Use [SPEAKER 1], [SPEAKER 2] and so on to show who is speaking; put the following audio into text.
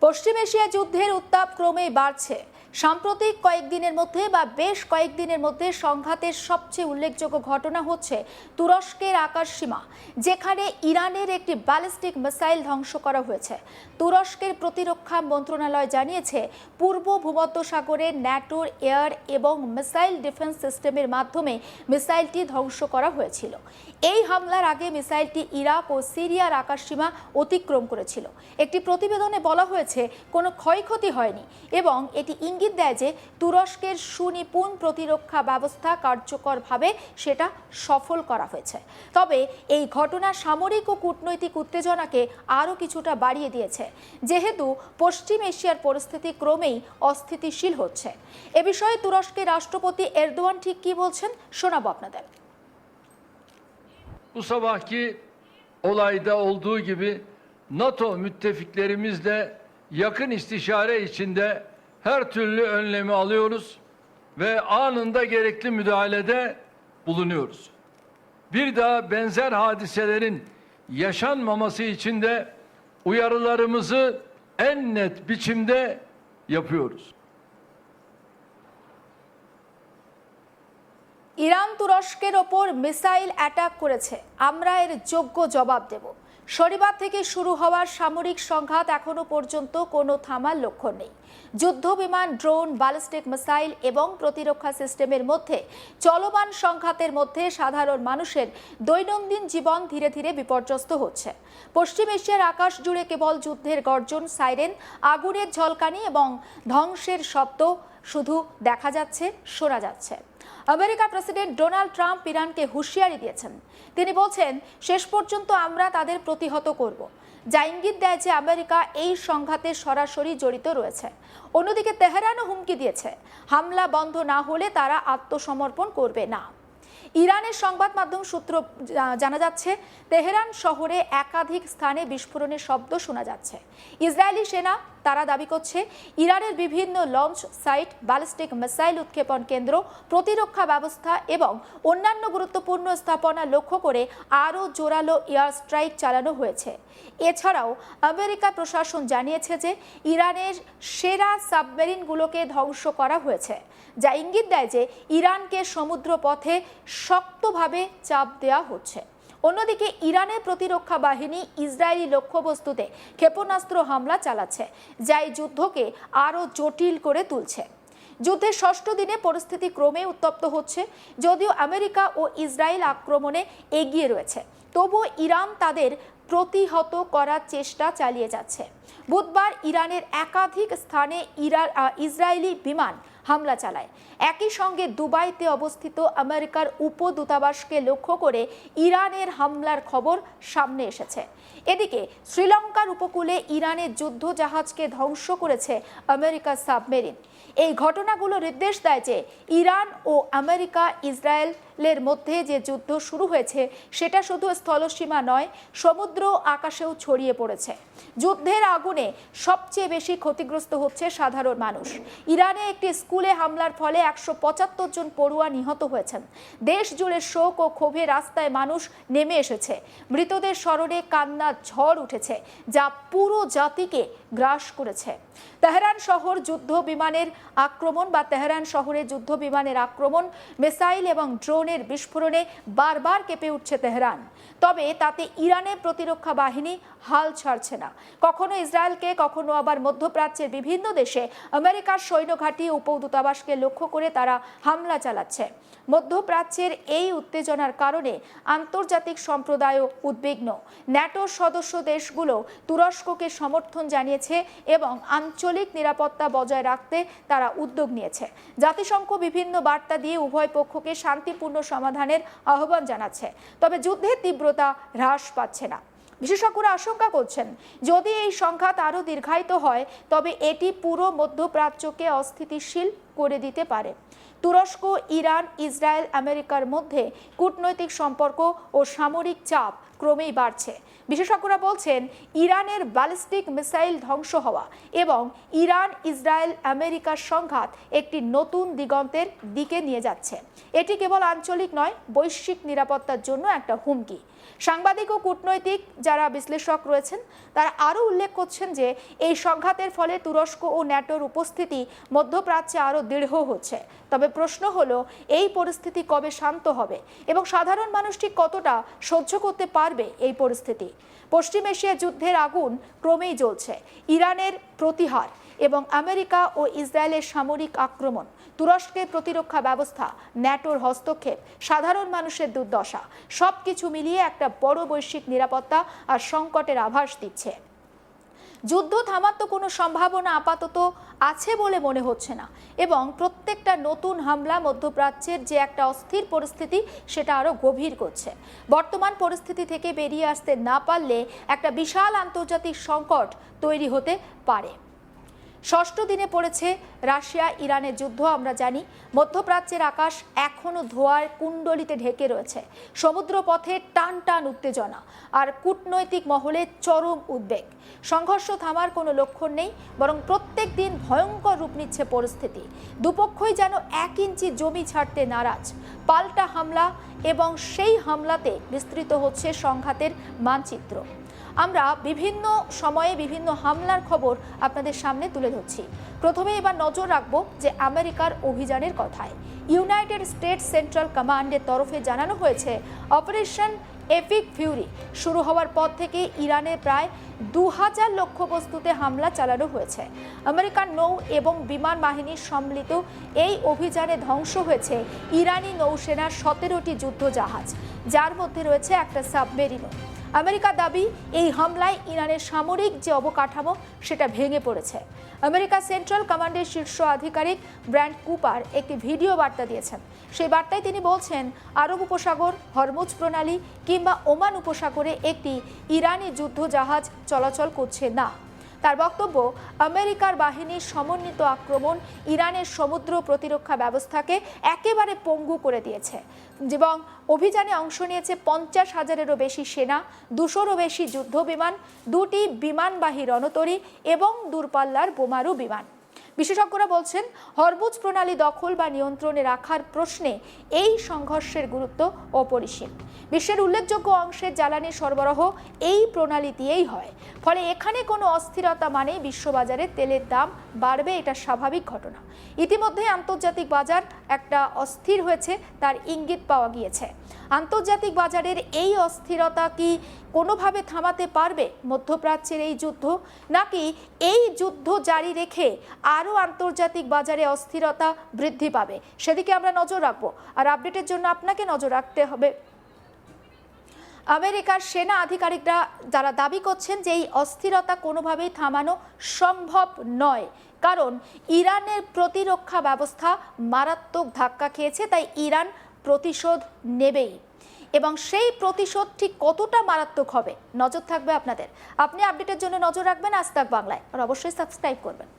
[SPEAKER 1] পশ্চিম Asia যুদ্ধের উত্তাপ ক্রমেই বাড়ছে। সাম্প্রতিক কয়েকদিনের মধ্যে বা বেশ কয়েকদিনের মধ্যে সংঘাতের সবচেয়ে উল্লেখযোগ্য ঘটনা হচ্ছে তুরস্কের আকাশসীমা, যেখানে ইরানের একটি ব্যালিস্টিক মিসাইল ধ্বংস করা হয়েছে। তুরস্কের প্রতিরক্ষা মন্ত্রণালয় জানিয়েছে, পূর্ব ভূমধ্যসাগরের ন্যাটোর এয়ার এবং মিসাইল ডিফেন্স সিস্টেমের মাধ্যমে মিসাইলটি ধ্বংস করা হয়েছিল। এই হামলার আগে মিসাইলটি ইরাক ও সিরিয়ার আকাশসীমা অতিক্রম করেছিল। একটি প্রতিবেদনে বলা হয়েছে কোনো ক্ষয়ক্ষতি হয়নি এবং এটি ইঙ্গিত দেয় যে তুরস্কের সুনিপুণ প্রতিরক্ষা ব্যবস্থা কার্যকরভাবে সেটা সফল করা হয়েছে। তবে এই ঘটনা সামরিক ও কূটনৈতিক উত্তেজনাকে আরও কিছুটা বাড়িয়ে দিয়েছে, যেহেতু পশ্চিম এশিয়ার পরিস্থিতি ক্রমেই অস্থিতিশীল hocce। এ বিষয়ে তুরস্কের রাষ্ট্রপতি এরদোয়ান ঠিক কি বলছেন শোনাবো আপনাদের।
[SPEAKER 2] Bu sabahki olayda olduğu gibi NATO müttefiklerimizle yakın istişare içinde her türlü önlemi alıyoruz ve anında gerekli müdahalede bulunuyoruz. Bir daha benzer hadiselerin yaşanmaması için de uyarılarımızı en net biçimde yapıyoruz.
[SPEAKER 1] Iran তুরস্কের ওপর missile attack করেছে, আমরা এর যোগ্য জবাব দেব। শনিবার থেকে শুরু হওয়ার সামরিক সংঘাত এখনো পর্যন্ত কোনো থামার লক্ষণ নেই। যুদ্ধ বিমান, ড্রোন, ব্যালিস্টিক মিসাইল এবং প্রতিরক্ষা সিস্টেমের মধ্যে চলমান সংঘাতের মধ্যে সাধারণ মানুষের দৈনন্দিন জীবন ধীরে ধীরে বিপর্যস্ত হচ্ছে। পশ্চিম এশিয়ার আকাশ জুড়ে কেবল যুদ্ধের গর্জন, সাইরেন, আগুনের ঝলকানি এবং ধ্বংসের শব্দ শুধু দেখা যাচ্ছে, শোনা যাচ্ছে। আমেরিকার প্রেসিডেন্ট ডোনাল্ড ট্রাম্প ইরানকে হুঁশিয়ারি দিয়েছেন। তিনি বলছেন, শেষ পর্যন্ত আমরা তাদের প্রতিহত করব, যা ইঙ্গিত দেয় যে আমেরিকা এই সংঘাতে সরাসরি জড়িত রয়েছে। অন্যদিকে তেহরানও হুমকি দিয়েছে, হামলা বন্ধ না হলে তারা আত্মসমর্পণ করবে না। ইরানের সংবাদ মাধ্যম সূত্র জানা যাচ্ছে, তেহরান শহরে একাধিক স্থানে বিস্ফোরণের শব্দ শোনা যাচ্ছে। ইসরায়েলি সেনা তারা দাবি করছে, ইরানের বিভিন্ন লঞ্চ সাইট, ব্যালিস্টিক মিসাইল উৎক্ষেপণ কেন্দ্র, প্রতিরক্ষা ব্যবস্থা এবং অন্যান্য গুরুত্বপূর্ণ স্থাপনা লক্ষ্য করে আরও জোরালো এয়ার স্ট্রাইক চালানো হয়েছে। এছাড়াও আমেরিকা প্রশাসন জানিয়েছে যে ইরানের সেরা সাবমেরিনগুলোকে ধ্বংস করা হয়েছে, যা ইঙ্গিত দেয় যে ইরানকে সমুদ্র পথে শক্তভাবে চাপ দেওয়া হচ্ছে। অন্যদিকে ইরানের প্রতিরক্ষা বাহিনী ইসরায়েলি লক্ষ্যবস্তুতে ক্ষেপণাস্ত্র হামলা চালাচ্ছে, যা এই যুদ্ধকে আরও জটিল করে তুলছে। যুদ্ধের ষষ্ঠ দিনে পরিস্থিতি ক্রমে উত্তপ্ত হচ্ছে। যদিও আমেরিকা ও ইসরায়েল আক্রমণে এগিয়ে রয়েছে, তবুও ইরান তাদের প্রতিহত করার চেষ্টা চালিয়ে যাচ্ছে। বুধবার ইরানের একাধিক স্থানে ইসরায়েলি বিমান হামলা চালায়। একই সঙ্গে দুবাইতে অবস্থিত আমেরিকার উপদূতাবাসকে লক্ষ্য করে ইরানের হামলার খবর সামনে এসেছে। এদিকে শ্রীলঙ্কার উপকূলে ইরানের যুদ্ধ জাহাজকে ধ্বংস করেছে আমেরিকার সাবমেরিন। এই ঘটনাগুলো নির্দেশ দেয় যে ইরান ও আমেরিকা ইসরায়েলের মধ্যে যে যুদ্ধ শুরু হয়েছে সেটা শুধু স্থলসীমা নয়, সমুদ্র আকাশেও ছড়িয়ে পড়েছে। যুদ্ধের আগুনে সবচেয়ে বেশি ক্ষতিগ্রস্ত হচ্ছে সাধারণ মানুষ। ইরানে একটি স্কুলে হামলার ফলে 175 জন পড়ুয়া নিহত হয়েছেন। দেশ জুড়ে শোক ও ক্ষোভে রাস্তায় মানুষ নেমে এসেছে। মৃতদের স্মরণে কান্নার ঝড় উঠেছে, যা পুরো জাতিকে গ্রাস করেছে। তেহরান শহর যুদ্ধ বিমানের আক্রমণ বা তেহরান শহরে যুদ্ধ বিমানের আক্রমণ, মিসাইল এবং ড্রোনের বিস্ফোরণে বারবার কেঁপে উঠছে তেহরান। তবে তাতে ইরানের প্রতিরক্ষা বাহিনী হাল ছাড়ছে না। কখনো ইসরায়েলকে, কখনো আবার মধ্যপ্রাচ্যের বিভিন্ন দেশে আমেরিকার সৈন্যঘাঁটি, উপদূতাবাসকে লক্ষ্য করে তারা হামলা চালাচ্ছে। মধ্যপ্রাচ্যের এই উত্তেজনার কারণে আন্তর্জাতিক সম্প্রদায়ও উদ্বিগ্ন। ন্যাটোর সদস্য দেশগুলো তুরস্ককে সমর্থন জানিয়েছে এবং আঞ্চলিক নিরাপত্তা বজায় রাখতে তারা উদ্যোগ নিয়েছে। জাতিসংঘ বিভিন্ন বার্তা দিয়ে উভয় পক্ষকে শান্তিপূর্ণ সমাধানের আহ্বান জানাচ্ছে। তবে যুদ্ধের তীব্রতা হ্রাস পাচ্ছে না। বিশেষজ্ঞরা আশঙ্কা করছেন, যদি এই সংঘাত আরও দীর্ঘায়িত হয় তবে এটি পুরো মধ্যপ্রাচ্যকে অস্থিতিশীল করে দিতে পারে। তুরস্ক, ইরান, ইসরায়েল, আমেরিকার মধ্যে কূটনৈতিক সম্পর্ক ও সামরিক চাপ ক্রমেই বাড়ছে। বিশেষজ্ঞরা বলছেন, ইরানের ব্যালিস্টিক মিসাইল ধ্বংস হওয়া এবং ইরান, ইসরায়েল, আমেরিকার সংঘাত একটি নতুন দিগন্তের দিকে নিয়ে যাচ্ছে। এটি কেবল আঞ্চলিক নয়, বৈশ্বিক নিরাপত্তার জন্য একটা হুমকি। সাংবাদিক ও কূটনৈতিক যারা বিশ্লেষক রয়েছেন তারা আরও উল্লেখ করছেন যে এই সংঘাতের ফলে তুরস্ক ও ন্যাটোর উপস্থিতি মধ্যপ্রাচ্যে আরও দৃঢ় হচ্ছে। তবে প্রশ্ন হলো, এই পরিস্থিতি কবে শান্ত হবে এবং সাধারণ মানুষ ঠিক কতটা সহ্য করতে পারবে এই পরিস্থিতি। পশ্চিম এশিয়া যুদ্ধের আগুন ক্রমেই জ্বলছে। ইরানের প্রতিহার এবং আমেরিকা ও ইসরায়েলের সামরিক আক্রমণ, তুরস্কের প্রতিরক্ষা ব্যবস্থা, ন্যাটোর হস্তক্ষেপ, সাধারণ মানুষের দুর্দশা সবকিছু মিলিয়ে একটা বড় বৈশ্বিক নিরাপত্তা আর সংকটের আভাস দিচ্ছে। যুদ্ধ থামার তো কোনো সম্ভাবনা আপাতত আছে বলে মনে হচ্ছে না এবং প্রত্যেকটা নতুন হামলা মধ্যপ্রাচ্যের যে একটা অস্থির পরিস্থিতি সেটা আরও গভীর করছে। বর্তমান পরিস্থিতি থেকে বেরিয়ে আসতে না পারলে একটা বিশাল আন্তর্জাতিক সংকট তৈরি হতে পারে। ষষ্ঠ দিনে পড়েছে রাশিয়া ইরানের যুদ্ধ। আমরা জানি মধ্যপ্রাচ্যের আকাশ এখনো ধোঁয়ার কুণ্ডলিতে ঢেকে রয়েছে। সমুদ্রপথে টান টান উত্তেজনা আর কূটনৈতিক মহলে চরম উদ্বেগ। সংঘর্ষ থামার কোনো লক্ষণ নেই, বরং প্রত্যেক দিন ভয়ঙ্কর রূপ নিচ্ছে পরিস্থিতি। দুপক্ষই যেন 1 ইঞ্চি জমি ছাড়তে নারাজ। পাল্টা হামলা এবং সেই হামলাতে বিস্তৃত হচ্ছে সংঘাতের মানচিত্র। আমরা বিভিন্ন সময়ে বিভিন্ন হামলার খবর আপনাদের সামনে তুলে ধরছি। প্রথমে এবার নজর রাখবো যে আমেরিকার অভিযানের কথায়। ইউনাইটেড স্টেটস সেন্ট্রাল কমান্ডের তরফে জানানো হয়েছে, অপারেশন এপিক ফিউরি শুরু হওয়ার পর থেকে ইরানে প্রায় 2000 লক্ষ্যবস্তুতে হামলা চালানো হয়েছে। আমেরিকান নৌ এবং বিমান বাহিনীর সম্মিলিত এই অভিযানে ধ্বংস হয়েছে ইরানি নৌসেনার 17টি যুদ্ধজাহাজ, যার মধ্যে রয়েছে একটা সাবমেরিনও। আমেরিকার দাবি, এই হামলায় ইরানের সামরিক যে অবকাঠামো সেটা ভেঙে পড়েছে। আমেরিকা সেন্ট্রাল কমান্ডের শীর্ষ আধিকারিক ব্র্যান্ড কুপার একটি ভিডিও বার্তা দিয়েছেন। সেই বার্তায় তিনি বলছেন, আরব উপসাগর, হরমুজ প্রণালী কিংবা ওমান উপসাগরে একটি ইরানি যুদ্ধজাহাজ চলাচল করছে না। তার বক্তব্য, আমেরিকার বাহিনীর সমন্বিত আক্রমণ ইরানের সমুদ্র প্রতিরক্ষা ব্যবস্থাকে একেবারে পঙ্গু করে দিয়েছে এবং অভিযানে অংশ নিয়েছে 50,000-এরও বেশি সেনা, 200-রও বেশি যুদ্ধ বিমান, 2টি বিমানবাহী রণতরী এবং দূরপাল্লার বোমারু বিমান। বিশেষজ্ঞরা বলছেন, হরমুজ প্রণালী দখল বা নিয়ন্ত্রণে রাখার প্রশ্নে এই সংঘর্ষের গুরুত্ব অপরিসীম। বিশ্বের উল্লেখযোগ্য অংশের জ্বালানি সরবরাহ এই প্রণালী দিয়েই হয়। ফলে এখানে কোনো অস্থিরতা মানে বিশ্ববাজারে তেলের দাম বাড়বে, এটা স্বাভাবিক ঘটনা। ইতিমধ্যে আন্তর্জাতিক বাজার একটা অস্থির হয়েছে, তার ইঙ্গিত পাওয়া গিয়েছে। আন্তর্জাতিক বাজারের এই অস্থিরতা কি কোনোভাবে থামাতে পারবে মধ্যপ্রাচ্যের এই যুদ্ধ, নাকি এই যুদ্ধ জারি রেখে আরও আন্তর্জাতিক বাজারে অস্থিরতা বৃদ্ধি পাবে? সেদিকে আমরা নজর রাখবো। আর আপডেটের জন্য আপনাকে নজর রাখতে হবে আমেরিকার সেনা আধিকারিকরা যারা দাবি করছেন যে এই অস্থিরতা কোনোভাবেই থামানো সম্ভব নয়, কারণ ইরানের প্রতিরক্ষা ব্যবস্থা মারাত্মক ধাক্কা খেয়েছে। তাই ইরান প্রতিশোধ নেবেই এবং সেই প্রতিশোধ ঠিক কতটা মারাত্মক হবে নজর থাকবে আপনাদের। আপনি আপডেটের জন্য নজর রাখবেন আজ তাক বাংলায় আর অবশ্যই সাবস্ক্রাইব করবেন।